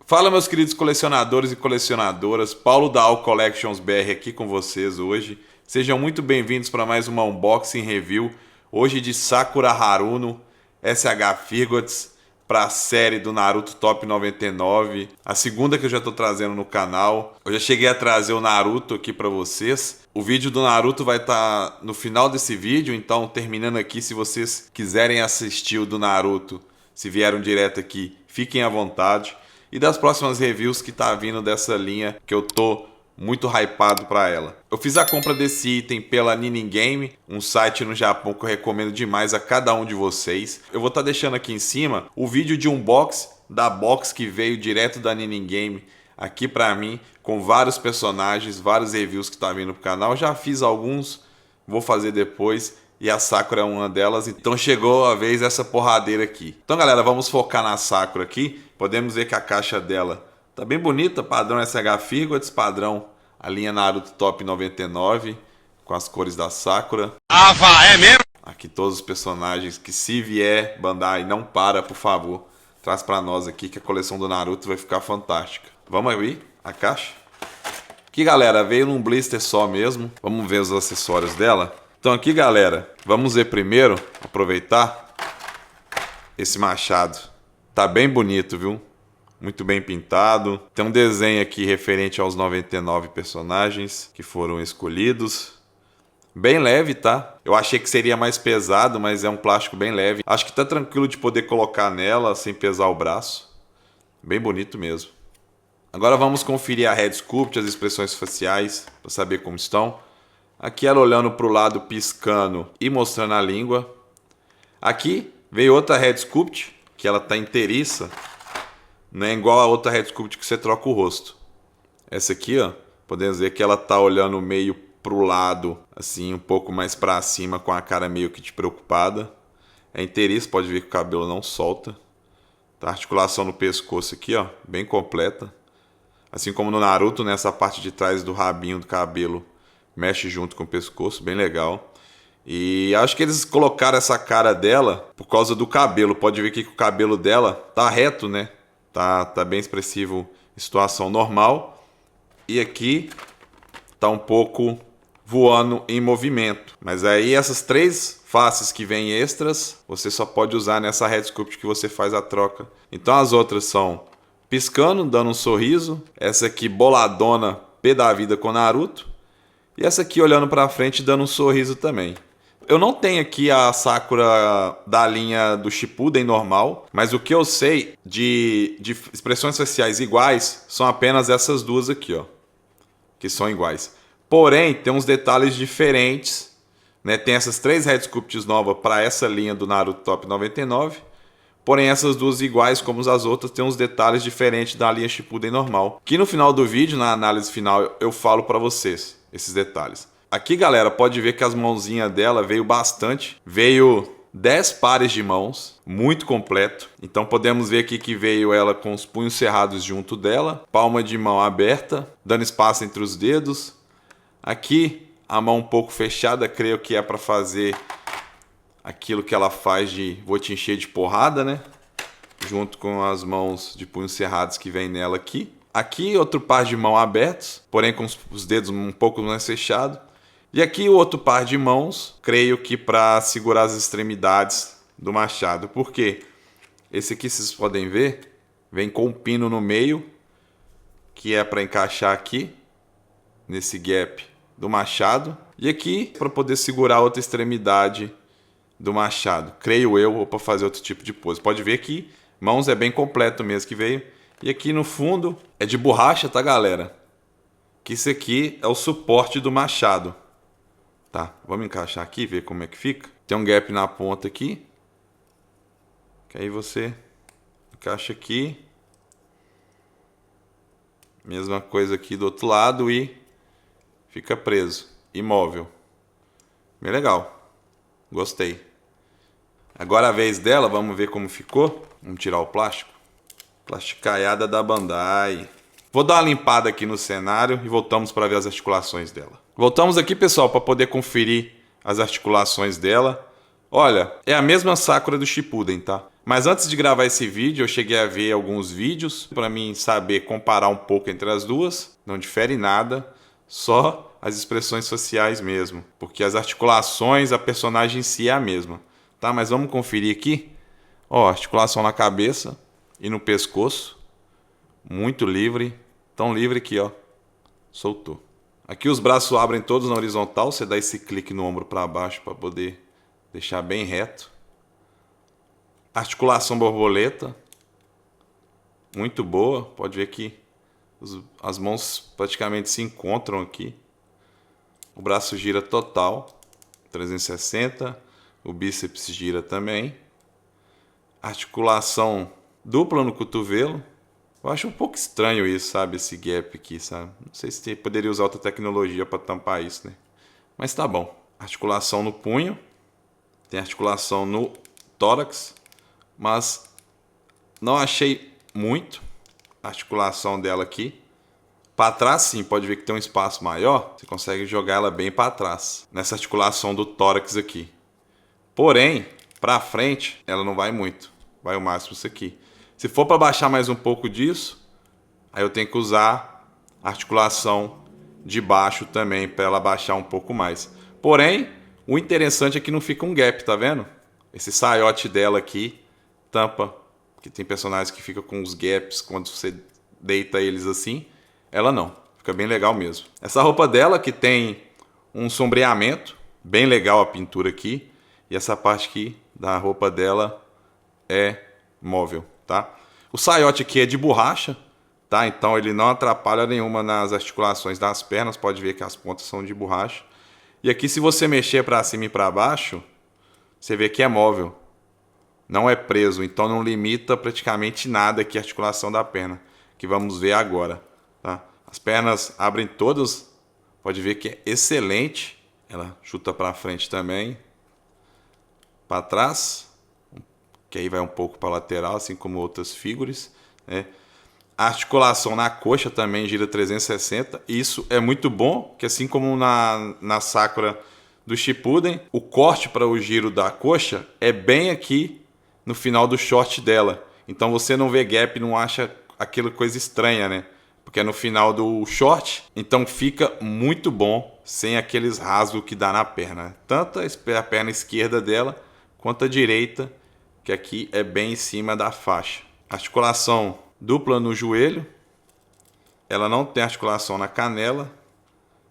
Fala, meus queridos colecionadores e colecionadoras, Paulo da All Collections BR aqui com vocês hoje. Sejam muito bem-vindos para mais uma unboxing review, hoje de Sakura Haruno SH Figures para a série do Naruto Top 99, a segunda que eu já estou trazendo no canal. Eu já cheguei a trazer o Naruto aqui para vocês. O vídeo do Naruto vai estar no final desse vídeo, então terminando aqui, se vocês quiserem assistir o do Naruto, se vieram direto aqui, fiquem à vontade. E das próximas reviews que tá vindo dessa linha, que eu tô muito hypado para ela. Eu fiz a compra desse item pela Ninin Game, um site no Japão que eu recomendo demais a cada um de vocês. Eu vou estar deixando aqui em cima o vídeo de unboxing da box que veio direto da Ninin Game aqui para mim, com vários personagens, vários reviews que tá vindo pro canal. Eu já fiz alguns, vou fazer depois. E a Sakura é uma delas, então chegou a vez dessa porradeira aqui. Então galera, vamos focar na Sakura aqui. Podemos ver que a caixa dela tá bem bonita, padrão SH Figures, padrão a linha Naruto Top 99, com as cores da Sakura. É mesmo? Aqui todos os personagens que, se vier Bandai, não para, por favor. Traz pra nós aqui que a coleção do Naruto vai ficar fantástica. Vamos aí, a caixa. Aqui galera, veio num blister só mesmo. Vamos ver os acessórios dela. Então aqui galera, vamos ver primeiro, aproveitar esse machado. Tá bem bonito, viu? Muito bem pintado. Tem um desenho aqui referente aos 99 personagens que foram escolhidos. Bem leve, tá? Eu achei que seria mais pesado, mas é um plástico bem leve. Acho que tá tranquilo de poder colocar nela sem pesar o braço. Bem bonito mesmo. Agora vamos conferir a Head Sculpt, as expressões faciais, para saber como estão. Aqui ela olhando para o lado, piscando e mostrando a língua. Aqui veio outra Head Sculpt, que ela está inteiriça. Não é igual a outra Head Sculpt que você troca o rosto. Essa aqui, ó, podemos ver que ela está olhando meio para o lado, assim, um pouco mais para cima, com a cara meio que preocupada. É inteiriça, pode ver que o cabelo não solta. Tá, articulação no pescoço aqui, ó, bem completa. Assim como no Naruto, nessa parte de trás do rabinho do cabelo, mexe junto com o pescoço, bem legal. E acho que eles colocaram essa cara dela por causa do cabelo. Pode ver aqui que o cabelo dela tá reto, né? Tá bem expressivo em situação normal. E aqui tá um pouco voando em movimento. Mas aí essas três faces que vêm extras, você só pode usar nessa Head Sculpt que você faz a troca. Então as outras são piscando, dando um sorriso. Essa aqui boladona, pé da vida com Naruto. E essa aqui olhando pra frente dando um sorriso também. Eu não tenho aqui a Sakura da linha do Shippuden normal, mas o que eu sei de expressões faciais iguais são apenas essas duas aqui, ó, que são iguais. Porém, tem uns detalhes diferentes, né? Tem essas três Head Sculpts novas para essa linha do Naruto Top 99. Porém, essas duas iguais como as outras tem uns detalhes diferentes da linha Shippuden normal, que no final do vídeo, na análise final, eu falo para vocês esses detalhes. Aqui, galera, pode ver que as mãozinhas dela veio bastante. Veio 10 pares de mãos, muito completo. Então podemos ver aqui que veio ela com os punhos cerrados junto dela, palma de mão aberta, dando espaço entre os dedos. Aqui, a mão um pouco fechada, creio que é para fazer aquilo que ela faz de vou te encher de porrada, né? Junto com as mãos de punhos cerrados que vem nela aqui. Aqui outro par de mão abertos, porém com os dedos um pouco mais fechados. E aqui o outro par de mãos, creio que para segurar as extremidades do machado. Por quê? Esse aqui vocês podem ver, vem com um pino no meio, que é para encaixar aqui, nesse gap do machado. E aqui para poder segurar a outra extremidade do machado, creio eu, ou para fazer outro tipo de pose. Pode ver que mãos é bem completo mesmo que veio. E aqui no fundo é de borracha, tá galera? Que isso aqui é o suporte do machado. Tá, vamos encaixar aqui e ver como é que fica. Tem um gap na ponta aqui. Que aí você encaixa aqui. Mesma coisa aqui do outro lado e fica preso, imóvel. Bem legal. Gostei. Agora a vez dela, vamos ver como ficou. Vamos tirar o plástico. Plasticaiada da Bandai. Vou dar uma limpada aqui no cenário e voltamos para ver as articulações dela. Voltamos aqui, pessoal, para poder conferir as articulações dela. Olha, é a mesma Sakura do Shippuden, tá? Mas antes de gravar esse vídeo, eu cheguei a ver alguns vídeos para mim saber comparar um pouco entre as duas. Não difere nada, só as expressões sociais mesmo. Porque as articulações, a personagem em si é a mesma. Tá? Mas vamos conferir aqui. Ó, articulação na cabeça e no pescoço. Muito livre. Tão livre que, ó, soltou. Aqui os braços abrem todos na horizontal. Você dá esse clique no ombro para baixo para poder deixar bem reto. Articulação borboleta. Muito boa. Pode ver que as mãos praticamente se encontram aqui. O braço gira total. 360. O bíceps gira também. Articulação dupla no cotovelo. Eu acho um pouco estranho isso, sabe? Esse gap aqui, sabe? Não sei se poderia usar outra tecnologia para tampar isso, né? Mas tá bom. Articulação no punho. Tem articulação no tórax. Mas não achei muito a articulação dela aqui. Para trás, sim, pode ver que tem um espaço maior. Você consegue jogar ela bem para trás. Nessa articulação do tórax aqui. Porém, para frente, ela não vai muito. Vai o máximo isso aqui. Se for para baixar mais um pouco disso, aí eu tenho que usar a articulação de baixo também para ela baixar um pouco mais. Porém, o interessante é que não fica um gap, tá vendo? Esse saiote dela aqui tampa, porque tem personagens que ficam com os gaps quando você deita eles assim. Ela não, fica bem legal mesmo. Essa roupa dela que tem um sombreamento, bem legal a pintura aqui. E essa parte aqui da roupa dela é móvel. Tá? O saiote aqui é de borracha, tá? Então ele não atrapalha nenhuma nas articulações das pernas. Pode ver que as pontas são de borracha. E aqui, se você mexer para cima e para baixo, você vê que é móvel. Não é preso, então não limita praticamente nada aqui a articulação da perna, que vamos ver agora. Tá? As pernas abrem todas, pode ver que é excelente. Ela chuta para frente também, para trás, que aí vai um pouco para a lateral, assim como outras figuras, né? A articulação na coxa também gira 360. Isso é muito bom, que assim como na Sakura do Shippuden, o corte para o giro da coxa é bem aqui no final do short dela. Então você não vê gap, não acha aquela coisa estranha, né? Porque é no final do short, então fica muito bom sem aqueles rasgos que dá na perna. Tanto a perna esquerda dela quanto a direita, que aqui é bem em cima da faixa. Articulação dupla no joelho. Ela não tem articulação na canela.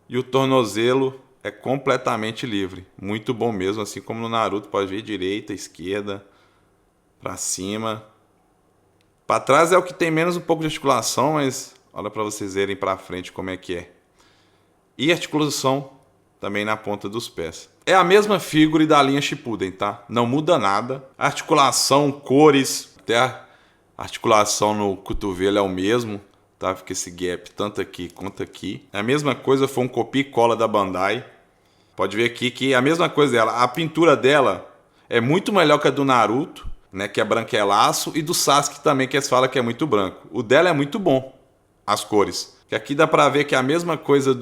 E o tornozelo é completamente livre. Muito bom mesmo, assim como no Naruto. Pode ver direita, esquerda, para cima. Para trás é o que tem menos um pouco de articulação, mas olha para vocês verem para frente como é que é. E articulação também na ponta dos pés. É a mesma figura da linha Shippuden, tá? Não muda nada. Articulação, cores, até a articulação no cotovelo é o mesmo, tá? Fica esse gap tanto aqui quanto aqui. É a mesma coisa, foi um copia e cola da Bandai. Pode ver aqui que é a mesma coisa dela. A pintura dela é muito melhor que a do Naruto, né? Que é branquelaço, e do Sasuke também, que eles falam que é muito branco. O dela é muito bom, as cores. Que aqui dá pra ver que a mesma coisa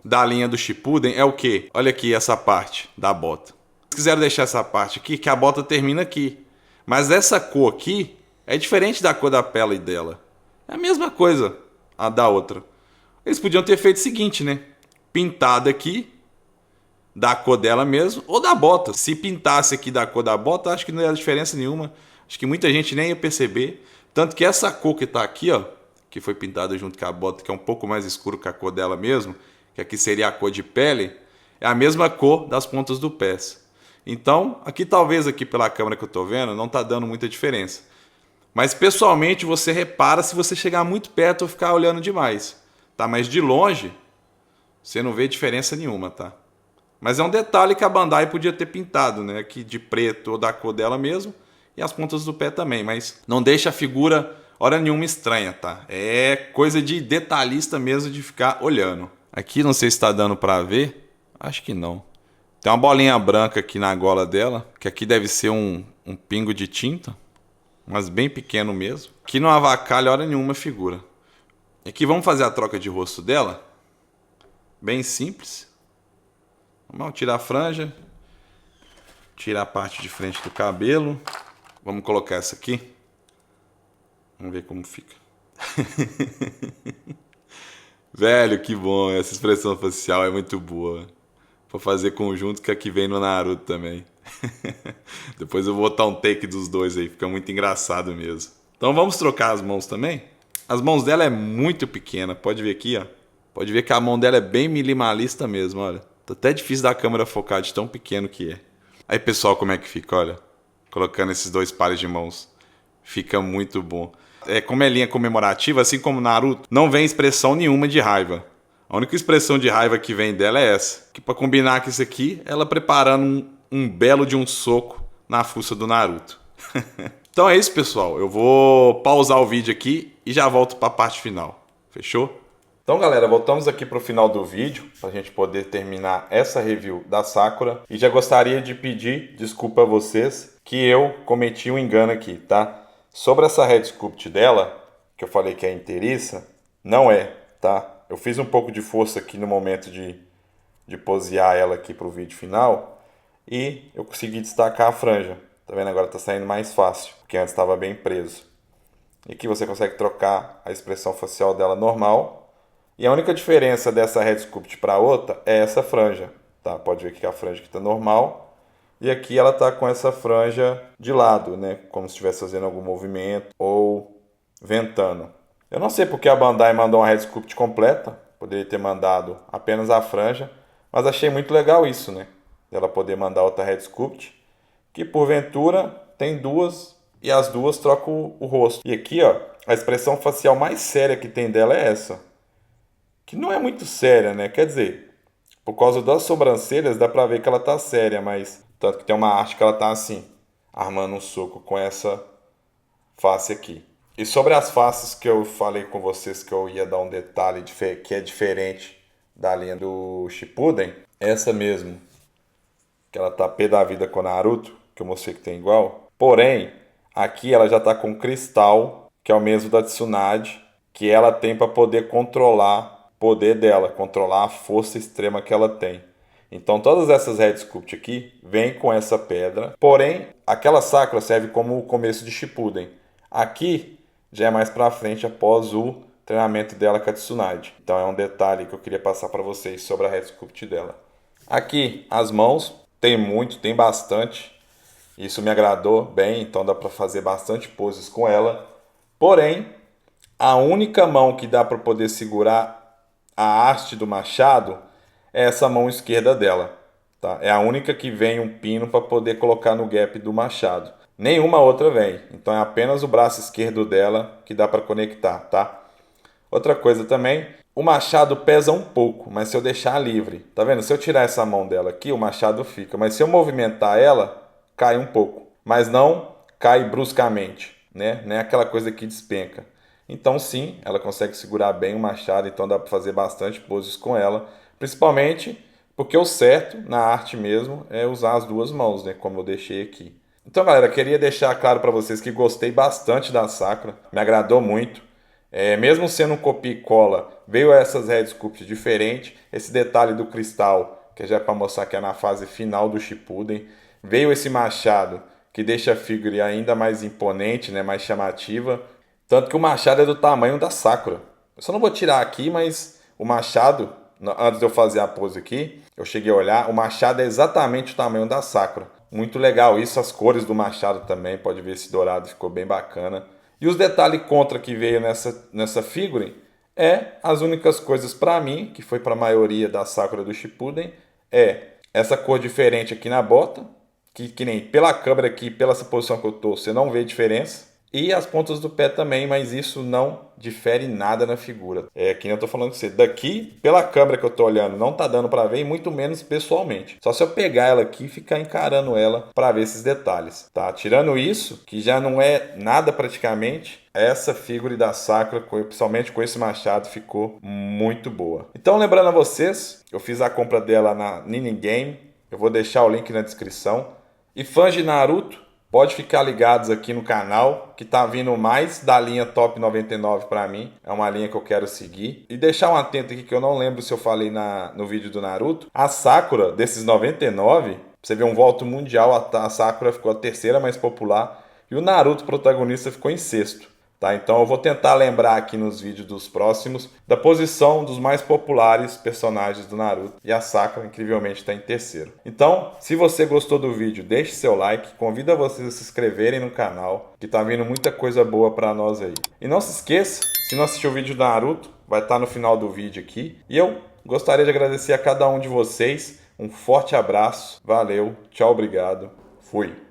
da linha do Shippuden é o quê? Olha aqui essa parte da bota. Se quiser deixar essa parte aqui, que a bota termina aqui. Mas essa cor aqui é diferente da cor da pele dela. É a mesma coisa a da outra. Eles podiam ter feito o seguinte, né? Pintado aqui, da cor dela mesmo, ou da bota. Se pintasse aqui da cor da bota, acho que não ia dar diferença nenhuma. Acho que muita gente nem ia perceber. Tanto que essa cor que tá aqui, ó, que foi pintada junto com a bota, que é um pouco mais escuro que a cor dela mesmo, que aqui seria a cor de pele, é a mesma cor das pontas do pés. Então, aqui talvez aqui pela câmera que eu tô vendo, não tá dando muita diferença. Mas pessoalmente você repara se você chegar muito perto ou ficar olhando demais, tá? Mas de longe, você não vê diferença nenhuma, tá? Mas é um detalhe que a Bandai podia ter pintado, né? Aqui de preto ou da cor dela mesmo, e as pontas do pé também, mas não deixa a figura hora nenhuma estranha, tá? É coisa de detalhista mesmo de ficar olhando. Aqui não sei se está dando para ver. Acho que não. Tem uma bolinha branca aqui na gola dela, que aqui deve ser um pingo de tinta, mas bem pequeno mesmo. Aqui não avacalha hora nenhuma a figura. Aqui vamos fazer a troca de rosto dela. Bem simples. Vamos tirar a franja. Tirar a parte de frente do cabelo. Vamos colocar essa aqui. Vamos ver como fica. Velho, que bom. Essa expressão facial é muito boa. Vou fazer conjunto que aqui vem no Naruto também. Depois eu vou botar um take dos dois aí. Fica muito engraçado mesmo. Então vamos trocar as mãos também. As mãos dela é muito pequena. Pode ver aqui, ó. Pode ver que a mão dela é bem minimalista mesmo, olha. Tá até difícil da câmera focar de tão pequeno que é. Aí, pessoal, como é que fica, olha. Colocando esses dois pares de mãos. Fica muito bom. Como é linha comemorativa, assim como Naruto, não vem expressão nenhuma de raiva. A única expressão de raiva que vem dela é essa. Que pra combinar com isso aqui, ela preparando um belo de um soco na fuça do Naruto. Então é isso, pessoal. Eu vou pausar o vídeo aqui e já volto para a parte final. Fechou? Então, galera, voltamos aqui para o final do vídeo para a gente poder terminar essa review da Sakura. E já gostaria de pedir desculpa a vocês que eu cometi um engano aqui, tá? Sobre essa Head Sculpt dela, que eu falei que é inteiriça, não é, tá? Eu fiz um pouco de força aqui no momento de posear ela aqui para o vídeo final e eu consegui destacar a franja. Tá vendo? Agora tá saindo mais fácil, porque antes estava bem preso. E aqui você consegue trocar a expressão facial dela normal. E a única diferença dessa Head Sculpt para outra é essa franja, tá? Pode ver que a franja aqui tá normal. E aqui ela tá com essa franja de lado, né? Como se estivesse fazendo algum movimento ou ventando. Eu não sei porque a Bandai mandou uma Head Sculpt completa. Poderia ter mandado apenas a franja. Mas achei muito legal isso, né? Ela poder mandar outra Head Sculpt. Que porventura tem duas e as duas trocam o rosto. E aqui, ó, a expressão facial mais séria que tem dela é essa. Que não é muito séria, né? Quer dizer, por causa das sobrancelhas dá pra ver que ela tá séria, mas tanto que tem uma arte que ela tá assim, armando um soco com essa face aqui. E sobre as faces que eu falei com vocês que eu ia dar um detalhe que é diferente da linha do Shippuden, essa mesmo, que ela tá pé da vida com o Naruto, que eu mostrei que tem igual. Porém, aqui ela já tá com cristal, que é o mesmo da Tsunade, que ela tem para poder controlar o poder dela, controlar a força extrema que ela tem. Então todas essas Head Sculpt aqui vêm com essa pedra. Porém, aquela Sakura serve como o começo de Shippuden. Aqui já é mais pra frente após o treinamento dela com a Tsunade. Então é um detalhe que eu queria passar para vocês sobre a Head Sculpt dela. Aqui as mãos, tem bastante. Isso me agradou bem, então dá para fazer bastante poses com ela. Porém, a única mão que dá para poder segurar a haste do machado é essa mão esquerda dela. Tá? É a única que vem um pino para poder colocar no gap do machado. Nenhuma outra vem. Então é apenas o braço esquerdo dela que dá para conectar, tá? Outra coisa também, o machado pesa um pouco, mas se eu deixar livre, tá vendo? Se eu tirar essa mão dela aqui, o machado fica. Mas se eu movimentar ela, cai um pouco. Mas não cai bruscamente, né? Nem aquela coisa que despenca. Então sim, ela consegue segurar bem o machado, então dá para fazer bastante poses com ela. Principalmente porque o certo na arte mesmo é usar as duas mãos, né? Como eu deixei aqui. Então galera, queria deixar claro para vocês que gostei bastante da Sakura. Me agradou muito. Mesmo sendo um copia e cola, veio essas Head Sculpt diferentes. Esse detalhe do cristal, que já é para mostrar que é na fase final do Shippuden. Veio esse machado, que deixa a figure ainda mais imponente, né, mais chamativa. Tanto que o machado é do tamanho da Sakura. Eu só não vou tirar aqui, mas o machado, antes de eu fazer a pose aqui, eu cheguei a olhar, o machado é exatamente o tamanho da Sakura. Muito legal isso, as cores do machado também, pode ver esse dourado, ficou bem bacana. E os detalhes contra que veio nessa figure as únicas coisas para mim, que foi para a maioria da Sakura do Shippuden, essa cor diferente aqui na bota, que nem pela câmera aqui, pela essa posição que eu tô, você não vê diferença. E as pontas do pé também, mas isso não difere nada na figura. Que nem eu tô falando com você. Daqui, pela câmera que eu tô olhando, não tá dando pra ver, e muito menos pessoalmente. Só se eu pegar ela aqui e ficar encarando ela pra ver esses detalhes, tá? Tirando isso, que já não é nada praticamente, essa figura da Sakura, principalmente com esse machado, ficou muito boa. Então, lembrando a vocês, eu fiz a compra dela na Ninin Game. Eu vou deixar o link na descrição. E fãs de Naruto, pode ficar ligados aqui no canal, que tá vindo mais da linha Top 99 para mim. É uma linha que eu quero seguir. E deixar um atento aqui, que eu não lembro se eu falei no vídeo do Naruto. A Sakura, desses 99, pra você ver um voto mundial, a Sakura ficou a terceira mais popular. E o Naruto protagonista ficou em sexto. Tá? Então eu vou tentar lembrar aqui nos vídeos dos próximos da posição dos mais populares personagens do Naruto. E a Sakura, incrivelmente, está em terceiro. Então, se você gostou do vídeo, deixe seu like. Convido vocês a se inscreverem no canal, que tá vindo muita coisa boa para nós aí. E não se esqueça, se não assistiu o vídeo do Naruto, vai estar no final do vídeo aqui. E eu gostaria de agradecer a cada um de vocês. Um forte abraço. Valeu. Tchau, obrigado. Fui.